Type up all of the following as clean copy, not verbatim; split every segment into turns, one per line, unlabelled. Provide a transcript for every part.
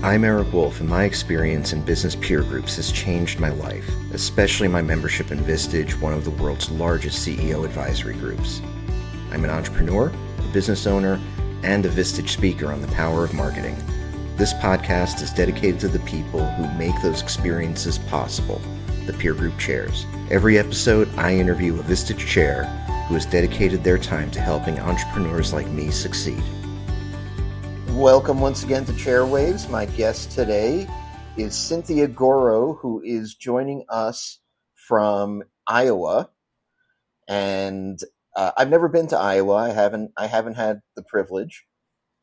I'm Eric Wolf, and my experience in business peer groups has changed my life, especially my membership in Vistage, one of the world's largest CEO advisory groups. I'm an entrepreneur, a business owner, and a Vistage speaker on the power of marketing. This podcast is dedicated to the people who make those experiences possible, the peer group chairs. Every episode, I interview a Vistage chair who has dedicated their time to helping entrepreneurs like me succeed. Welcome once again to Chairwaves. My guest today is Cynthia Goro, who is joining us from Iowa. And I've never been to Iowa. I haven't had the privilege.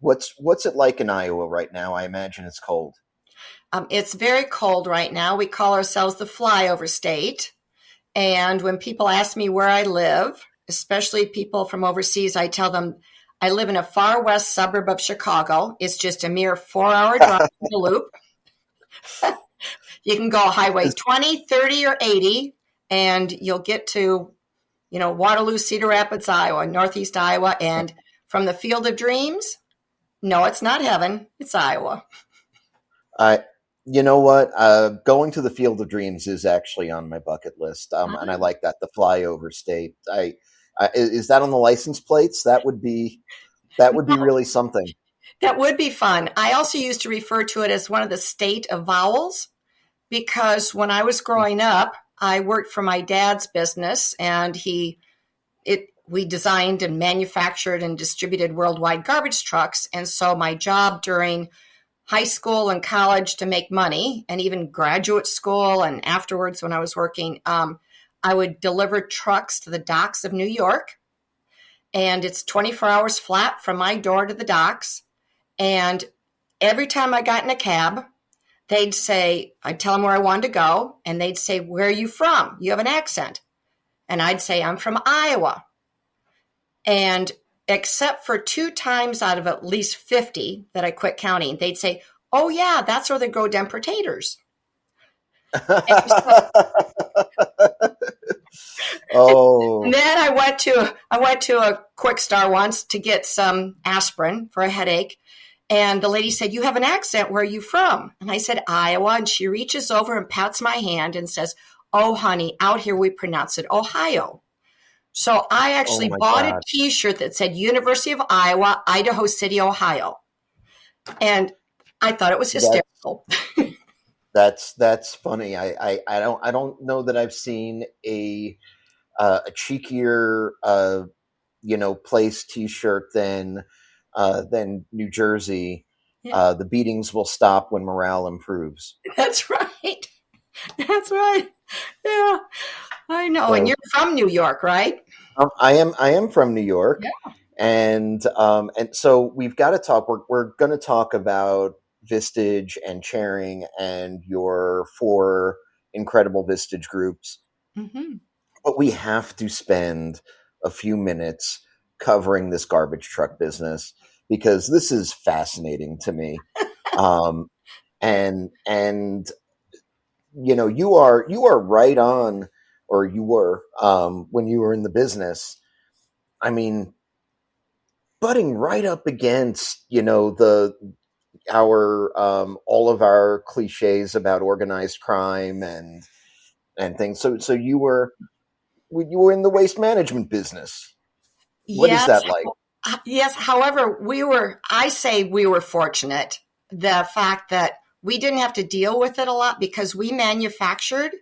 What's it like in Iowa right now? I imagine it's cold.
It's very cold right now. We call ourselves the flyover state. And when people ask me where I live, especially people from overseas, I tell them I live in a far west suburb of Chicago. It's just a mere 4-hour drive to the loop. You can go highway 20, 30, or 80, and you'll get to, Waterloo, Cedar Rapids, Iowa, Northeast Iowa. And from the Field of Dreams, no, it's not heaven. It's Iowa.
You know what? Going to the Field of Dreams is actually on my bucket list, and I like that, the flyover state. Is that on the license plates? That would be really something.
That would be fun. I also used to refer to it as one of the state of vowels, because when I was growing up, I worked for my dad's business, and we designed and manufactured and distributed worldwide garbage trucks. And so my job during high school and college to make money, and even graduate school and afterwards when I was working, I would deliver trucks to the docks of New York, and it's 24 hours flat from my door to the docks. And every time I got in a cab, I'd tell them where I wanted to go, and they'd say, "Where are you from? You have an accent." And I'd say, "I'm from Iowa." And except for 2 times out of at least 50 that I quit counting, they'd say, "Oh yeah, that's where they grow them potatoes."
Oh.
And then I went to a Quick Star once to get some aspirin for a headache. And the lady said, "You have an accent. Where are you from?" And I said, "Iowa." And she reaches over and pats my hand and says, "Oh, honey, out here we pronounce it Ohio." So I actually bought a T-shirt that said University of Iowa, Idaho City, Ohio. And I thought it was hysterical.
That's funny. I don't know that I've seen a cheekier place T-shirt than New Jersey.
Yeah.
The beatings will stop when morale improves.
That's right. That's right. Yeah, I know. So, and you're from New York, right?
I am from New York.
Yeah.
And so we've got to talk. We're going to talk about Vistage and chairing and your 4 incredible Vistage groups.
Mm-hmm.
But we have to spend a few minutes covering this garbage truck business, because this is fascinating to me. And you are right on, or you were, when you were in the business, I mean, butting right up against, all of our cliches about organized crime and things. So you were in the waste management business. What is that like?
Yes. However, we were fortunate. The fact that we didn't have to deal with it a lot, because we manufactured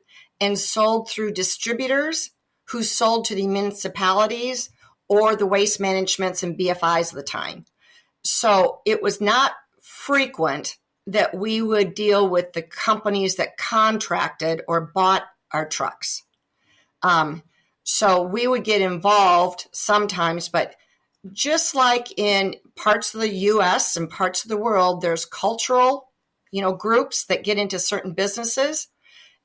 and sold through distributors who sold to the municipalities or the waste managements and BFIs of the time. So it was not frequent that we would deal with the companies that contracted or bought our trucks. So we would get involved sometimes, but just like in parts of the U.S. and parts of the world, there's cultural, groups that get into certain businesses.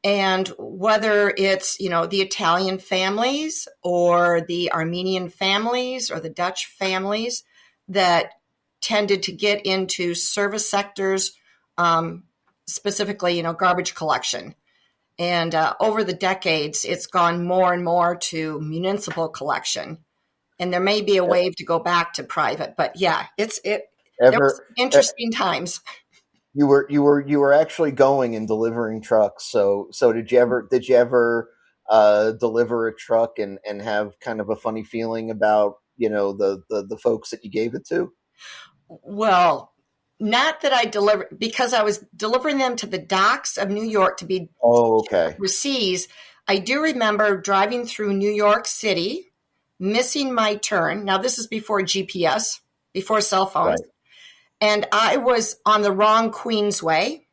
And whether it's, the Italian families or the Armenian families or the Dutch families that tended to get into service sectors, specifically, garbage collection. And over the decades, it's gone more and more to municipal collection. And there may be a wave to go back to private, but yeah, there was interesting times.
you were actually going and delivering trucks. So did you ever deliver a truck and have kind of a funny feeling about the folks that you gave it to?
Well, not that I delivered, because I was delivering them to the docks of New York to be
Oh, okay.
overseas. I do remember driving through New York City, missing my turn. Now, this is before GPS, before cell phones,
Right.
and I was on the wrong Queensway.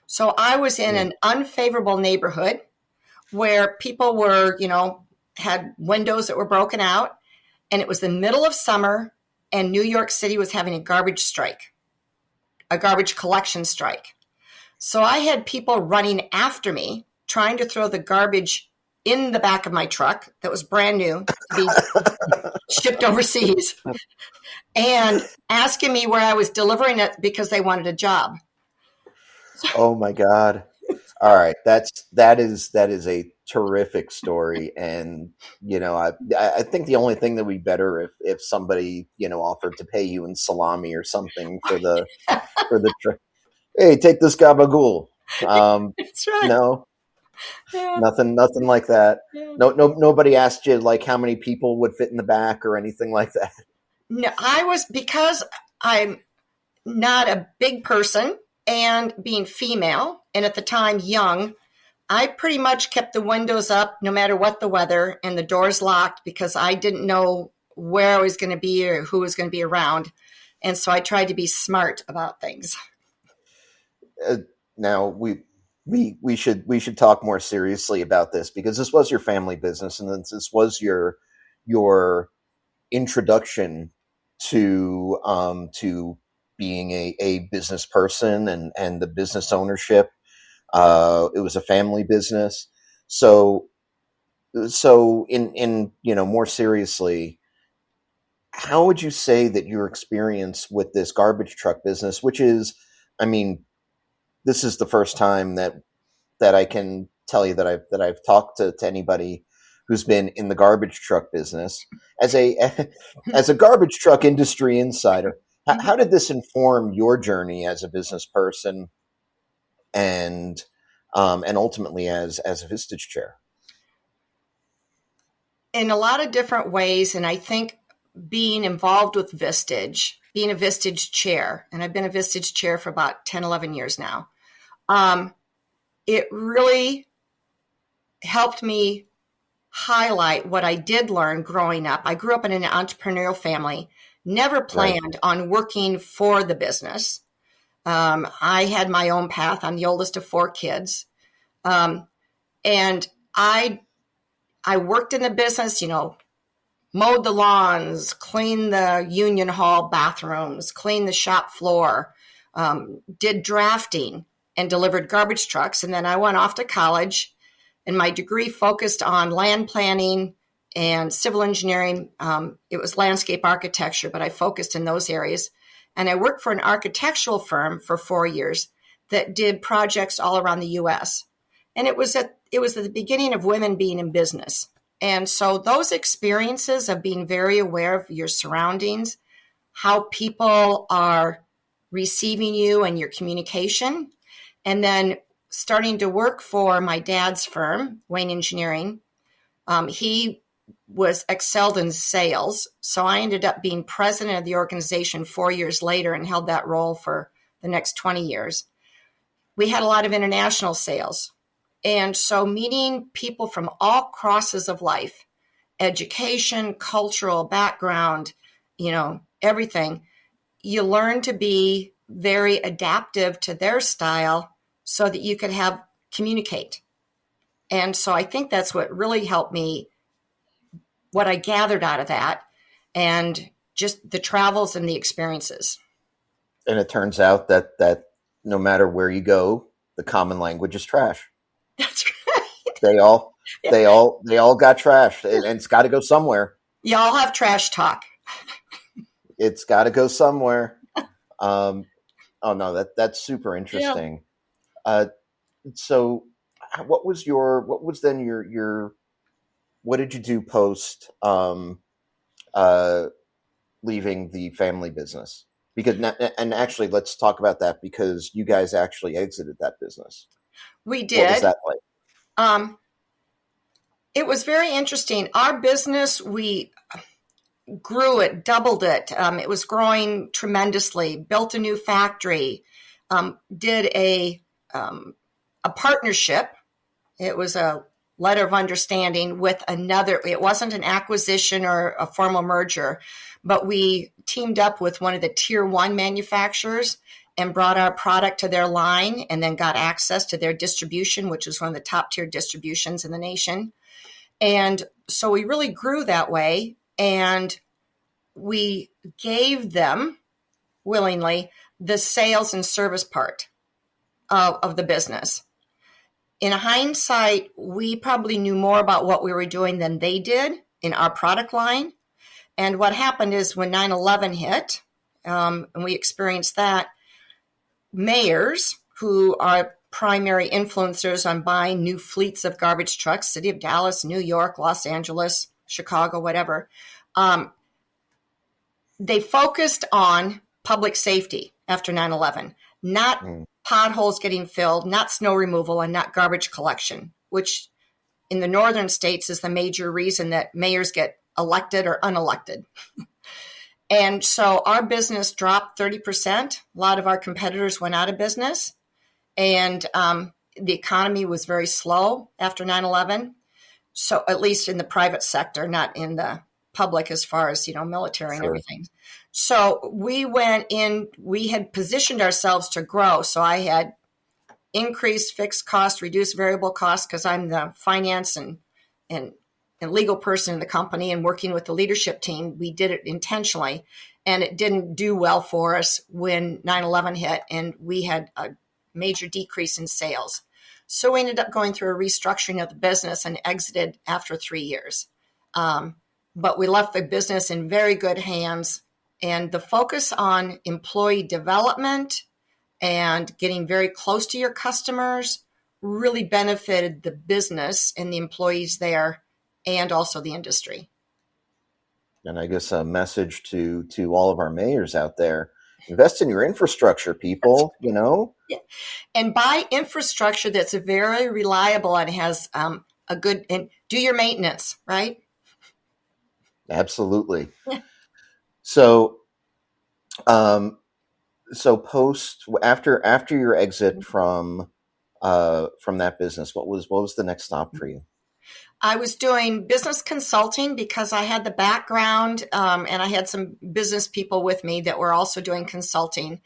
So I was in
Mm.
an unfavorable neighborhood where people were, had windows that were broken out, and it was the middle of summer, and New York City was having a garbage strike, a garbage collection strike. So I had people running after me, trying to throw the garbage in the back of my truck that was brand new to be shipped overseas, and asking me where I was delivering it because they wanted a job.
Oh my God. All right, that is a terrific story, and I think the only thing that would be better if somebody offered to pay you in salami or something for the trip. Hey, take this gabagool. Um,
That's right.
no,
Yeah,
nothing like that.
yeah.
Nobody asked you like how many people would fit in the back or anything like that.
No, I was, because I'm not a big person and being female, and at the time young, I pretty much kept the windows up no matter what the weather and the doors locked, because I didn't know where I was going to be or who was going to be around. And so I tried to be smart about things.
Uh, Now we should talk more seriously about this because this was your family business, and this was your introduction to being a business person and the business ownership. It was a family business. So in more seriously, how would you say that your experience with this garbage truck business, which is, I mean, this is the first time that I can tell you that I've talked to anybody who's been in the garbage truck business as a as a garbage truck industry insider. How did this inform your journey as a business person and and ultimately as a Vistage chair?
In a lot of different ways. And I think being involved with Vistage, being a Vistage chair, and I've been a Vistage chair for about 10, 11 years now, um, it really helped me highlight what I did learn growing up. I grew up in an entrepreneurial family, never
Right.
planned on working for the business. I had my own path. I'm the oldest of four kids. Um, and I worked in the business, mowed the lawns, cleaned the union hall bathrooms, cleaned the shop floor, did drafting, and delivered garbage trucks. And then I went off to college, and my degree focused on land planning and civil engineering. It was landscape architecture, but I focused in those areas. And I worked for an architectural firm for 4 years that did projects all around the U.S. And it was at the beginning of women being in business. And so those experiences of being very aware of your surroundings, how people are receiving you and your communication, and then starting to work for my dad's firm, Wayne Engineering. He was excelled in sales. So I ended up being president of the organization 4 years later and held that role for the next 20 years. We had a lot of international sales. And so meeting people from all crosses of life, education, cultural background, everything, you learn to be very adaptive to their style so that you could communicate. And so I think that's what really helped me, what I gathered out of that, and just the travels and the experiences.
And it turns out that no matter where you go, the common language is trash.
That's right.
They all
Yeah.
they all got trash, and it's got to go somewhere.
Y'all have trash talk.
It's got to go somewhere. Um, oh no, that's super
Yeah.
interesting. Uh, so, what was then your what did you do post uh, leaving the family business? Because and actually, let's talk about that because you guys actually exited that business.
We
What was
did.
that like?
Um, it was very interesting. Our business, we grew it, doubled it. It was growing tremendously. Built a new factory. Did a partnership. It was a letter of understanding with another. It wasn't an acquisition or a formal merger, but we teamed up with one of the tier one manufacturers and brought our product to their line and then got access to their distribution, which is one of the top tier distributions in the nation. And so we really grew that way. And we gave them willingly the sales and service part of the business. In hindsight, we probably knew more about what we were doing than they did in our product line. And what happened is when 9/11 hit, and we experienced that, mayors who are primary influencers on buying new fleets of garbage trucks, city of Dallas, New York, Los Angeles, Chicago, whatever, they focused on public safety after 9/11, not potholes getting filled, not snow removal, and not garbage collection, which in the northern states is the major reason that mayors get elected or unelected. And so our business dropped 30%. A lot of our competitors went out of business. And the economy was very slow after 9/11. So at least in the private sector, not in the public as far as, military and everything. So we went in, we had positioned ourselves to grow. So I had increased fixed costs, reduced variable costs because I'm the finance and legal person in the company and working with the leadership team. We did it intentionally, and it didn't do well for us when 9/11 hit, and we had a major decrease in sales. So we ended up going through a restructuring of the business and exited after 3 years. But we left the business in very good hands, and the focus on employee development and getting very close to your customers really benefited the business and the employees there and also the industry.
And I guess a message to all of our mayors out there: invest in your infrastructure, people.
Yeah. And buy infrastructure that's very reliable and has a good, and do your maintenance, right?
Absolutely. Yeah. So, post after your exit from that business, what was the next stop for you?
I was doing business consulting because I had the background, and I had some business people with me that were also doing consulting.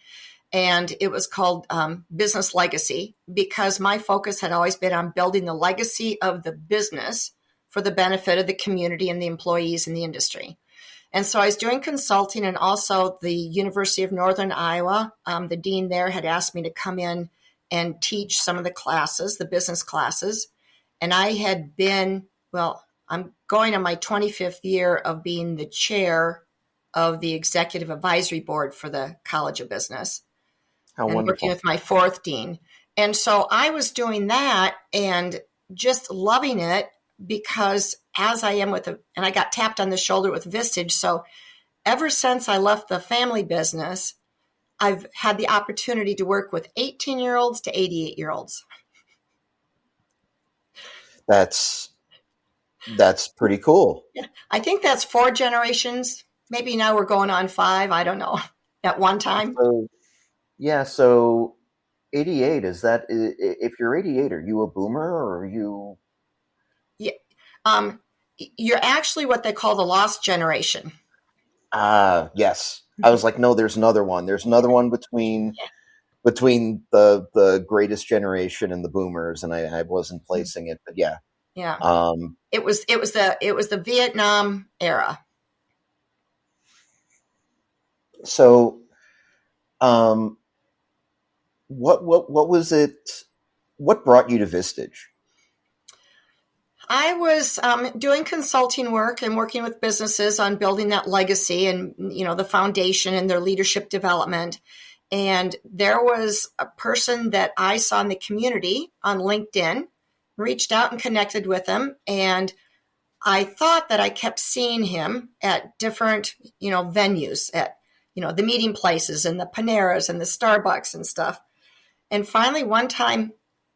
And it was called Business Legacy because my focus had always been on building the legacy of the business for the benefit of the community and the employees in the industry. And so I was doing consulting, and also the University of Northern Iowa, the dean there had asked me to come in and teach some of the classes, the business classes. And I had been, I'm going on my 25th year of being the chair of the executive advisory board for the College of Business.
How
and
wonderful.
Working with my fourth dean. And so I was doing that and just loving it because as I am and I got tapped on the shoulder with Vistage. So ever since I left the family business, I've had the opportunity to work with 18-year-olds to 88-year-olds.
That's pretty cool.
Yeah, I think that's 4 generations. Maybe now we're going on 5. I don't know. At one time.
So 88, is that, if you're 88, are you a boomer or are you?
Yeah. You're actually what they call the lost generation.
Yes. I was like, no, there's another one. There's another one between the greatest generation and the boomers, and I wasn't placing it, but yeah.
Yeah. It was the Vietnam era.
So, what was it? What brought you to Vistage?
I was doing consulting work and working with businesses on building that legacy and the foundation and their leadership development. And there was a person that I saw in the community on LinkedIn, reached out and connected with him, and I thought that I kept seeing him at different venues at the meeting places and the Paneras and the Starbucks and stuff. And finally, one time,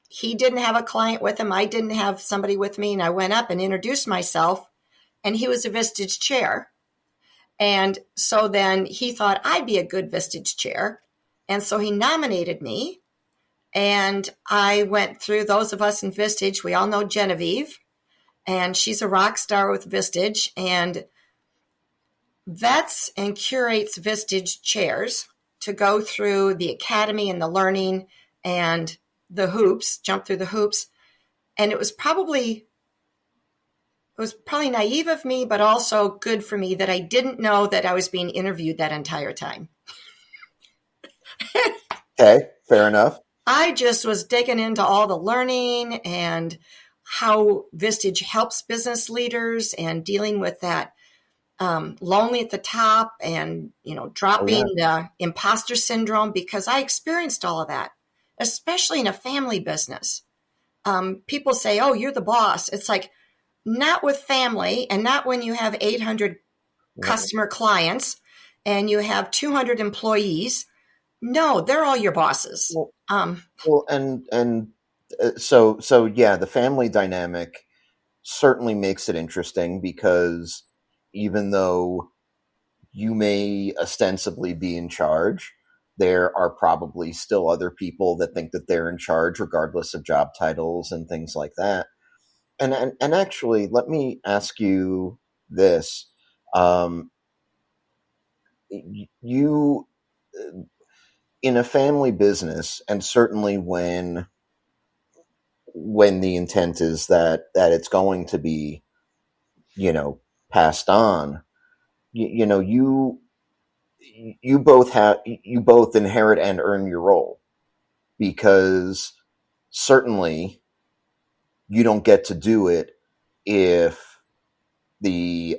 he didn't have a client with him. I didn't have somebody with me. And I went up and introduced myself. And he was a Vistage chair. And so then he thought I'd be a good Vistage chair. And so he nominated me. And I went through those of us in Vistage. We all know Genevieve. And she's a rock star with Vistage. And vets and curates Vistage chairs to go through the academy and the learning and the hoops, jump through the hoops. And it was probably naive of me, but also good for me that I didn't know that I was being interviewed that entire time.
Okay, fair enough.
I just was digging into all the learning and how Vistage helps business leaders and dealing with that lonely at the top and, dropping the imposter syndrome, because I experienced all of that, especially in a family business. People say, oh, you're the boss. It's like, not with family, and not when you have 800 customer clients and you have 200 employees. No, they're all your bosses.
So the family dynamic certainly makes it interesting, because even though you may ostensibly be in charge, there are probably still other people that think that they're in charge, regardless of job titles and things like that. And actually, let me ask you this: you in a family business, and certainly when the intent is that it's going to be, passed on, you both inherit and earn your role, because certainly you don't get to do it if the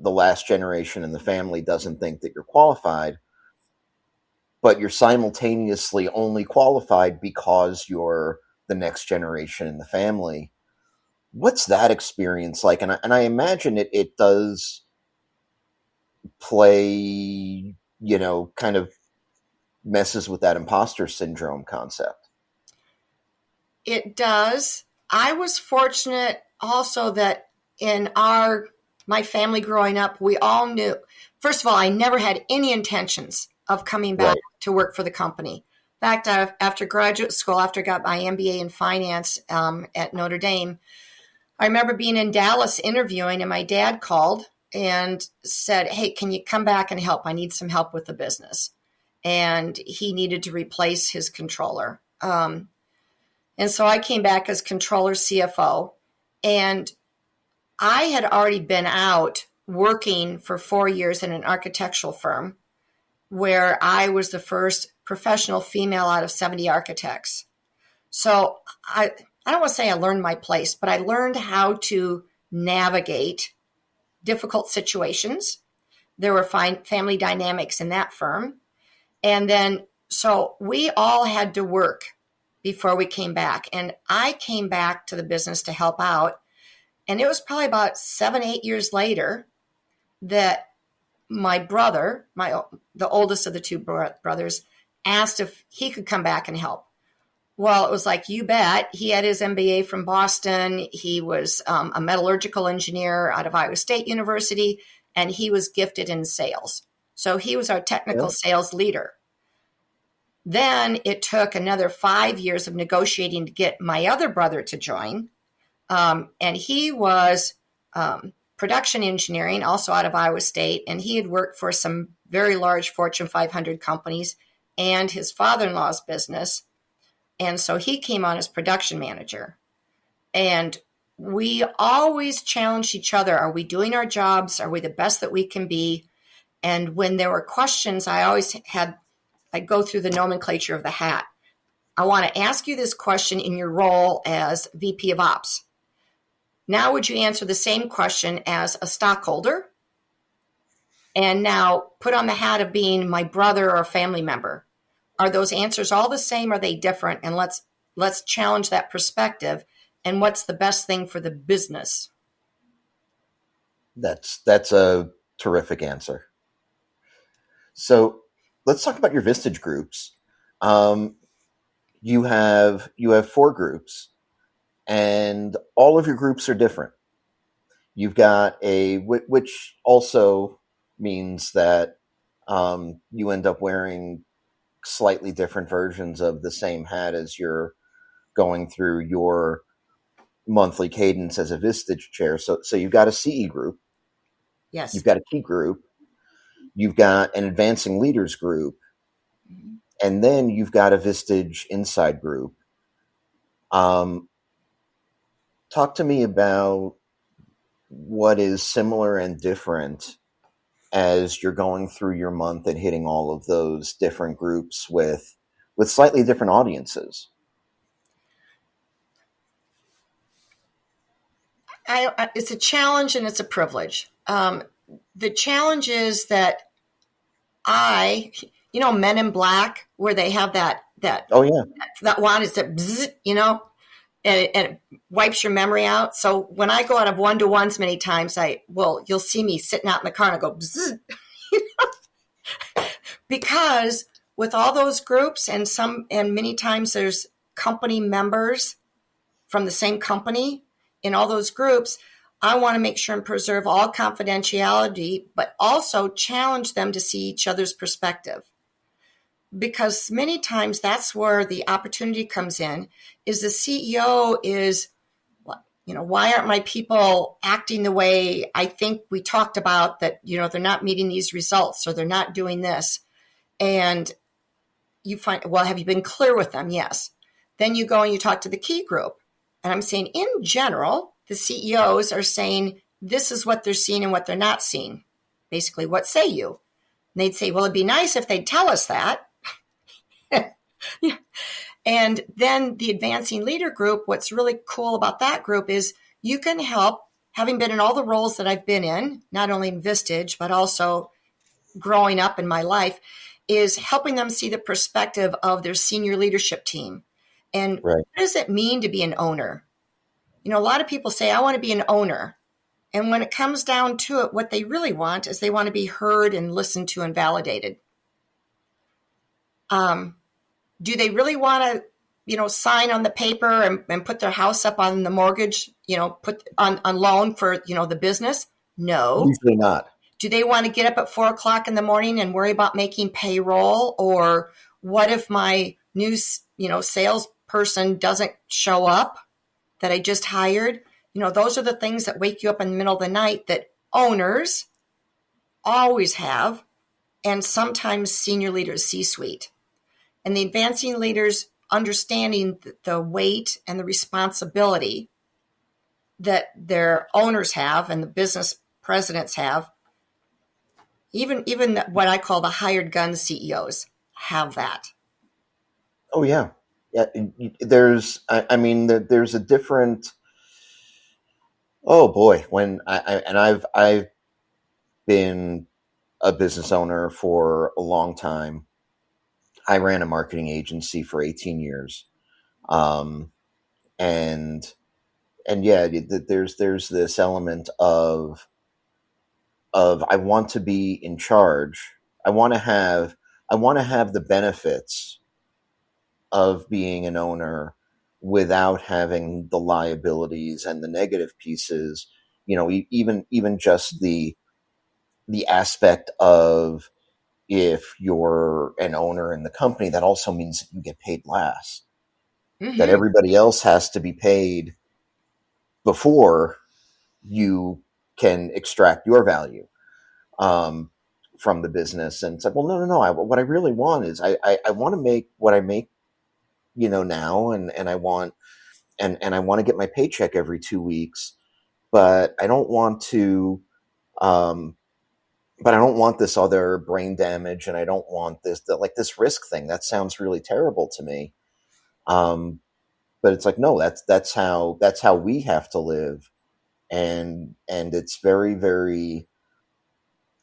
last generation in the family doesn't think that you're qualified, but you're simultaneously only qualified because you're the next generation in the family. What's that experience like? And I imagine it does play, kind of messes with that imposter syndrome concept.
It does. I was fortunate also that in my family growing up, we all knew, first of all, I never had any intentions of coming back to work for the company. In fact, after graduate school, after I got my MBA in finance at Notre Dame, I remember being in Dallas interviewing, and my dad called and said, hey, can you come back and help? I need some help with the business. And he needed to replace his controller. And so I came back as controller CFO, and I had already been out working for 4 years in an architectural firm where I was the first professional female out of 70 architects. So I don't want to say I learned my place, but I learned how to navigate difficult situations. There were family dynamics in that firm. And then, so we all had to work before we came back. And I came back to the business to help out. And it was probably about 7-8 years later that my brother, the oldest of the two brothers, asked if he could come back and help. Well, it was like, you bet. He had his MBA from Boston. He was a metallurgical engineer out of Iowa State University, and he was gifted in sales. So he was our technical sales leader. Then it took another 5 years of negotiating to get my other brother to join. And he was production engineering, also out of Iowa State, and he had worked for some very large Fortune 500 companies and his father-in-law's business. And so he came on as production manager. And we always challenged each other. Are we doing our jobs? Are we the best that we can be? And when there were questions, I'd go through the nomenclature of the hat. I want to ask you this question in your role as VP of Ops. Now, would you answer the same question as a stockholder? And now put on the hat of being my brother or a family member. Are those answers all the same? Are they different? And let's challenge that perspective. And what's the best thing for the business?
That's a terrific answer. So let's talk about your Vistage groups. Um, you have four groups, and all of your groups are different. You've got which also means that you end up wearing slightly different versions of the same hat as you're going through your monthly cadence as a Vistage chair. So you've got a CE group, you've
Yes.
got a key group, you've got an advancing leaders group,
Mhm.
and then you've got a Vistage inside group. Um, Talk to me about what is similar and different as you're going through your month and hitting all of those different groups with slightly different audiences.
It's a challenge and it's a privilege. The challenge is that Men in Black, where they have
Oh yeah,
that wand is that bzz, and it wipes your memory out. So when I go out of one-to-ones many times, you'll see me sitting out in the car and I go bzz, because with all those groups and many times there's company members from the same company in all those groups, I want to make sure and preserve all confidentiality, but also challenge them to see each other's perspective. Because many times that's where the opportunity comes in, is the CEO is, why aren't my people acting the way I think we talked about, that, they're not meeting these results or they're not doing this. And you find, well, have you been clear with them? Yes. Then you go and you talk to the key group. And I'm saying, in general, the CEOs are saying this is what they're seeing and what they're not seeing. Basically, what say you? And they'd say, well, it'd be nice if they'd tell us that. Yeah. And then the advancing leader group, what's really cool about that group is you can help, having been in all the roles that I've been in, not only in Vistage, but also growing up in my life, is helping them see the perspective of their senior leadership team. And
right.
what does it mean to be an owner? A lot of people say, I want to be an owner. And when it comes down to it, what they really want is they want to be heard and listened to and validated. Do they really want to, sign on the paper and put their house up on the mortgage, put on loan for, the business? No.
Usually not.
Do they want to get up at 4:00 in the morning and worry about making payroll? Or what if my new, salesperson doesn't show up that I just hired? Those are the things that wake you up in the middle of the night that owners always have, and sometimes senior leaders, C-suite. And the advancing leaders understanding the weight and the responsibility that their owners have and the business presidents have. Even what I call the hired gun CEOs have that.
Oh yeah, yeah. There's a different. Oh boy, when I've been a business owner for a long time. I ran a marketing agency for 18 years, um, and yeah, there's this element of I want to be in charge. I want to have the benefits of being an owner without having the liabilities and the negative pieces. Even just the aspect of, if you're an owner in the company, that also means that you get paid last. That
Mm-hmm.
everybody else has to be paid before you can extract your value um, from the business. And it's like, well, no. What I really want is I want to make what I make, now, and I want and I want to get my paycheck every 2 weeks, but I don't want to. Um, but I don't want this other brain damage, and I don't want this risk thing. That sounds really terrible to me. Um, but it's like, no, that's how we have to live, and it's very, very.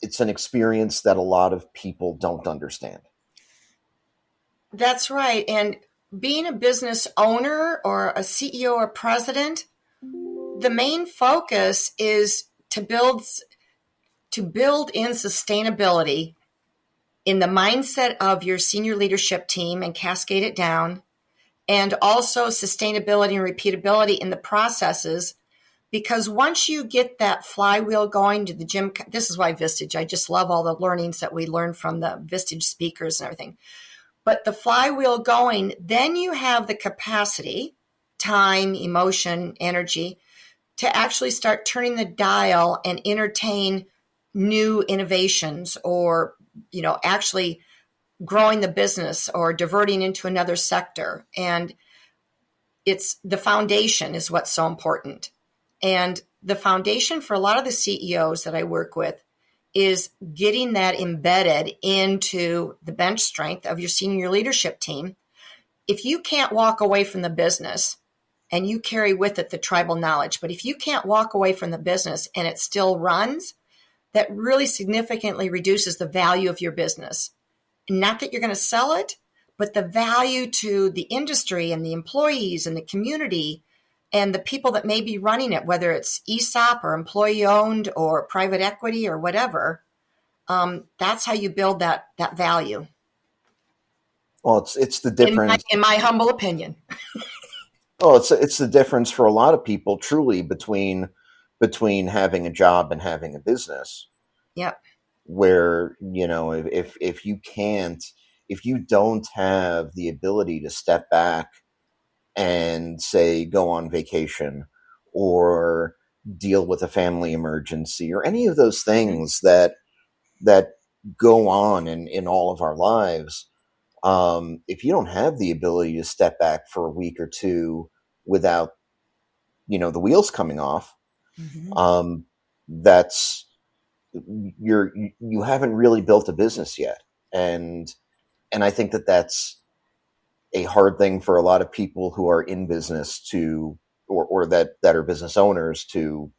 It's an experience that a lot of people don't understand.
That's right. And being a business owner or a CEO or president, the main focus is to build in sustainability in the mindset of your senior leadership team and cascade it down, and also sustainability and repeatability in the processes. Because once you get that flywheel going to the gym, this is why Vistage, I just love all the learnings that we learned from the Vistage speakers and everything. But the flywheel going, then you have the capacity, time, emotion, energy to actually start turning the dial and entertain new innovations, or, actually growing the business or diverting into another sector. And it's the foundation is what's so important. And the foundation for a lot of the CEOs that I work with is getting that embedded into the bench strength of your senior leadership team. If you can't walk away from the business, and you carry with it the tribal knowledge, but if you can't walk away from the business and it still runs, that really significantly reduces the value of your business. Not that you're going to sell it, but the value to the industry and the employees and the community and the people that may be running it, whether it's ESOP or employee owned or private equity or whatever. That's how you build that value.
Well, it's the difference.
In my humble opinion.
Oh, it's the difference for a lot of people, truly, between having a job and having a business.
Yep.
Where, if you don't have the ability to step back and, say, go on vacation or deal with a family emergency or any of those things that go on in all of our lives, if you don't have the ability to step back for a week or two without, the wheels coming off, that's you haven't really built a business yet. And I think that's a hard thing for a lot of people who are in business to, or that are business owners to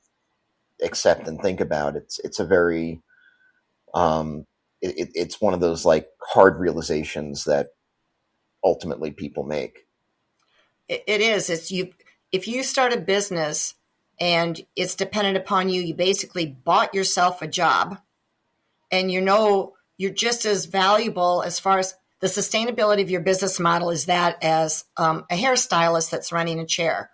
accept and think about. It's a very, it's one of those like hard realizations that ultimately people make.
It is. If you start a business and it's dependent upon you, you basically bought yourself a job, and you're just as valuable as far as the sustainability of your business model is that as a hairstylist that's running a chair.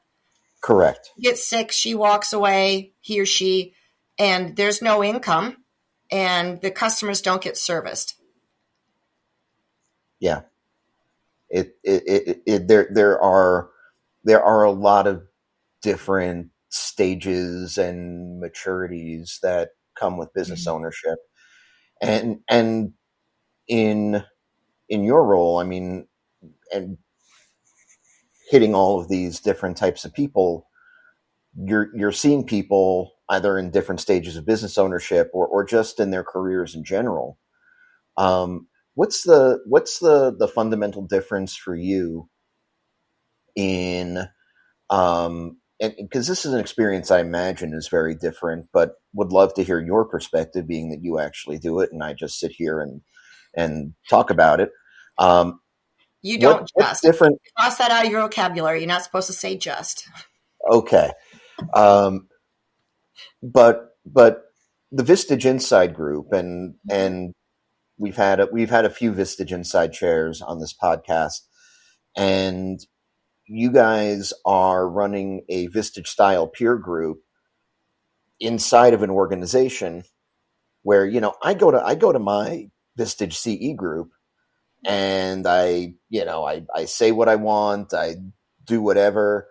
Correct.
Gets sick, she walks away, he or she, and there's no income, and the customers don't get serviced.
Yeah. There are a lot of different stages and maturities that come with business ownership, and in your role, I mean, and hitting all of these different types of people, you're seeing people either in different stages of business ownership or just in their careers in general. What's the fundamental difference for you in, and because this is an experience I imagine is very different, but would love to hear your perspective, being that you actually do it and I just sit here and talk about it.
You don't
What's
just.
different?
Cross that out of your vocabulary. You're not supposed to say just.
Okay. But the Vistage Inside group, and we've had a few Vistage Inside chairs on this podcast, and you guys are running a Vistage style peer group inside of an organization where, I go to my Vistage CE group, and I say what I want, I do whatever,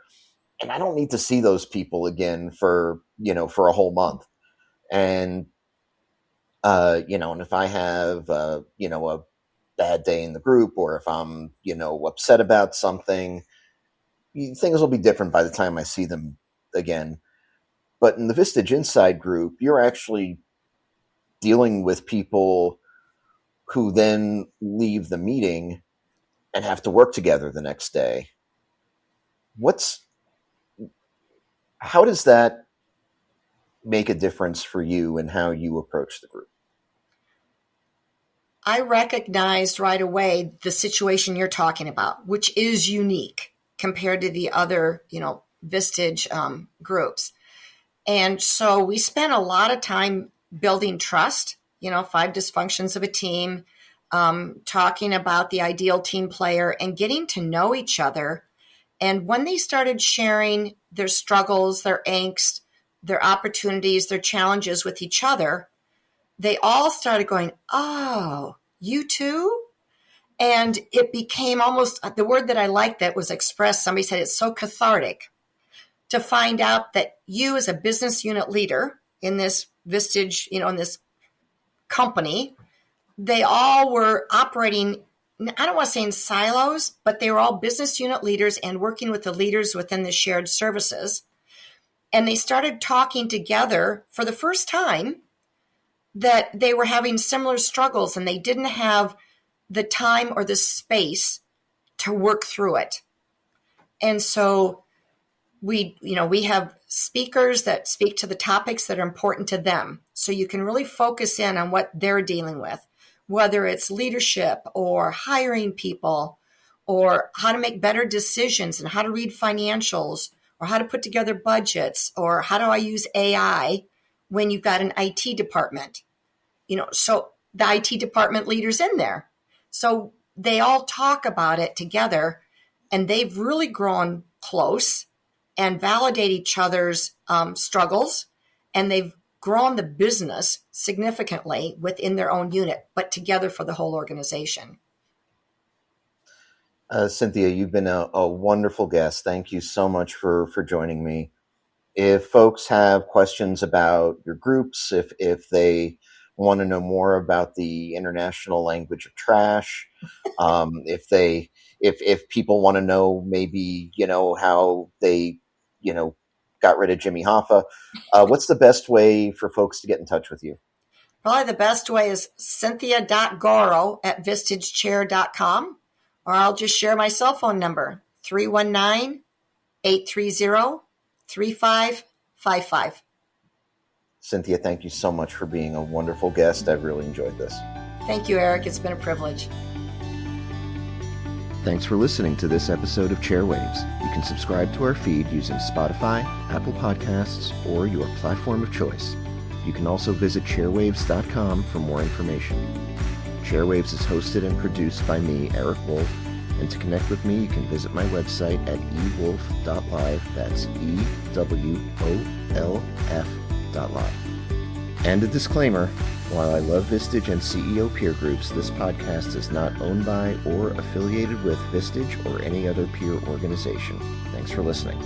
and I don't need to see those people again for a whole month. And and if I have a bad day in the group, or if I'm upset about something, things will be different by the time I see them again. But in the Vistage Inside group, you're actually dealing with people who then leave the meeting and have to work together the next day. How does that make a difference for you and how you approach the group?
I recognized right away the situation you're talking about, which is unique compared to the other, Vistage groups. And so we spent a lot of time building trust, 5 dysfunctions of a team, talking about the ideal team player and getting to know each other. And when they started sharing their struggles, their angst, their opportunities, their challenges with each other, they all started going, oh, you too? And it became almost the word that I liked that was expressed. Somebody said it's so cathartic to find out that you as a business unit leader in this Vistage, in this company, they all were operating, I don't want to say in silos, but they were all business unit leaders and working with the leaders within the shared services. And they started talking together for the first time that they were having similar struggles and they didn't have the time or the space to work through it. And so we have speakers that speak to the topics that are important to them. So you can really focus in on what they're dealing with, whether it's leadership or hiring people or how to make better decisions and how to read financials or how to put together budgets or how do I use AI when you've got an IT department. So the IT department leader's in there. So they all talk about it together and they've really grown close and validate each other's struggles. And they've grown the business significantly within their own unit, but together for the whole organization.
Cynthia, you've been a wonderful guest. Thank you so much for joining me. If folks have questions about your groups, if they want to know more about the international language of trash, if people want to know maybe, how they, got rid of Jimmy Hoffa, what's the best way for folks to get in touch with you?
Probably the best way is cynthia.goro@vistagechair.com, or I'll just share my cell phone number, 319-830-3555.
Cynthia, thank you so much for being a wonderful guest. I've really enjoyed this.
Thank you, Eric. It's been a privilege.
Thanks for listening to this episode of Chairwaves. You can subscribe to our feed using Spotify, Apple Podcasts, or your platform of choice. You can also visit chairwaves.com for more information. Chairwaves is hosted and produced by me, Eric Wolf, and to connect with me, you can visit my website at ewolf.live. That's EWOLF.live. And a disclaimer, while I love Vistage and CEO peer groups, this podcast is not owned by or affiliated with Vistage or any other peer organization. Thanks for listening.